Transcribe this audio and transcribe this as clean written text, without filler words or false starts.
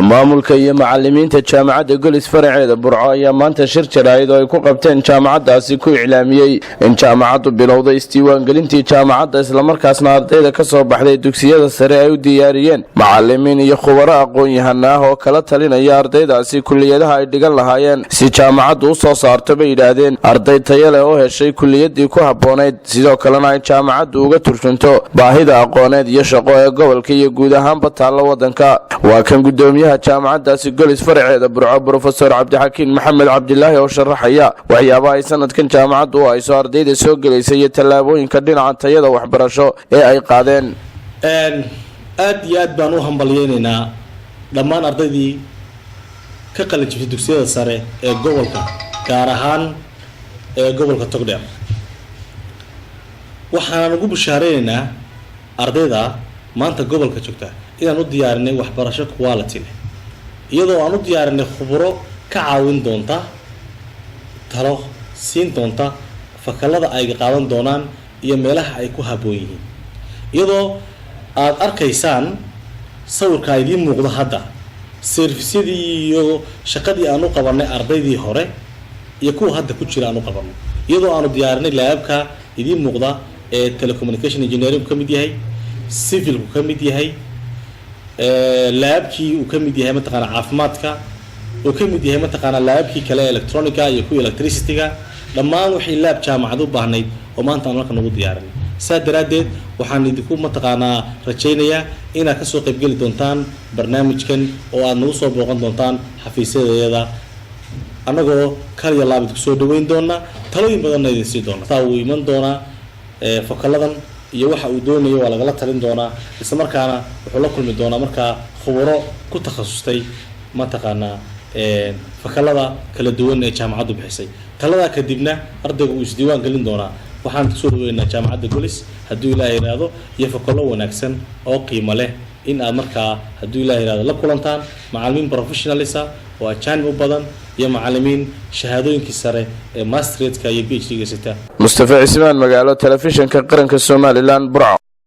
maamulka iyo macallimiinta jaamacadda Golis faraceeda Burco ayaa maanta shir jaraa'id oo ay ku qabteen jaamacaddaasi ku iclaamiyay in jaamacaddu bilowday isdiiwaangelintii jaamacadda isla markaasna ardayda ka soo baxday dugsiyada sare ay u diyaariyeen macallimiin iyo khubaro aqoon-yahan ah oo kala talinaya ardaydaasi kulliyadaha ay dhigan lahaayeen si jaamacaddu u soo saarto bay yidhaahdeen arday tayo leh oo heshay kulliyadii ku habboonayd sidoo kalena ay jaamacaddu uga turjunto baahida aqooneed iyo shaqo ee gobolka iyo guud ahaanba taalla waddanka waa kan gudoomiyaha jaamacaddaasi Golis faraceeda Burco Professor Cabdixakiin Maxamed Cabdilaahi oo sharaxaya waxyaabaha ay sanadkan jaamacaddu u hayso ardayda soo gelaysay iyo tallaabooyinka dhinaca tayada waxbarasho ee ay qaadeen aad iyo aad baan u hambalyeynaa dhammaan ardaydii ka qalin jabisay dugsiyada sare ee gobolka gaar ahaan ee gobolka Togdheer waxaan ugu bushaareynaa ardayda maanta gobolka joogta inaan u diyaarinay waxbarasho quality leh iyadoo aan u diyaarinay khubaro ka caawin doonta talo siin doonta fakalada ay qaadan doonaan iyo meelaha ay ku habboon yihiin iyadoo aad arkaysaan sawirka idin muuqda hadda serviceyadii iyo shaqadii aan u qabanay ardaydii hore iyo kuwa hadda ku jira aan u qabanay iyadoo aanu diyaarinay laabka idin muuqda ee telecommunication engineering ka mid yahay civil ka mid yahay laabkii uu ka mid yahay mataqaana caafimaadka uu ka mid yahay mataqaana laabkii kale electronica iyo ku electricity-ga dhammaan wixii laab jaamacad u baahnayd oo maanta aan halkan ugu diyaarinay saa daraadeed waxaan idinku mataqaana rajaynayaa inaad ka soo qayb gali doontaan barnaamijkan oo aad nagu soo booqan doontaan xafiisyadeeda anagoo kaliya laabid ku soo dhaweyn doona talooyin badanna idin sii doona taa uu iman doonaa fakaladan iyo waxa uu doonayo waa lagala talin doonaa isla markaana wuxuu la kulmi doonaa markaa khubaro ku takhasustay mataqaana fakalada kala duwan ee jaamacaddu bixisay talada kadibna ardaygu uu isdiiwaan gelin doonaa waxaan soo dhaweynaa jaamacadda Golis hadduu Ilaahay yiraahdo iyo fakalo wanaagsan oo qiimo leh in aad markaa hadduu Ilaahay yiraahdo la kulantaan macallimiin professionalisa oo ajaan u badan iyo macallimiin shahaadooyinkii sare ee masterate-ka iyo PhD-ga sita Mustafa Ismaan magaalo telefishinka qaranka Soomaaliland Burco.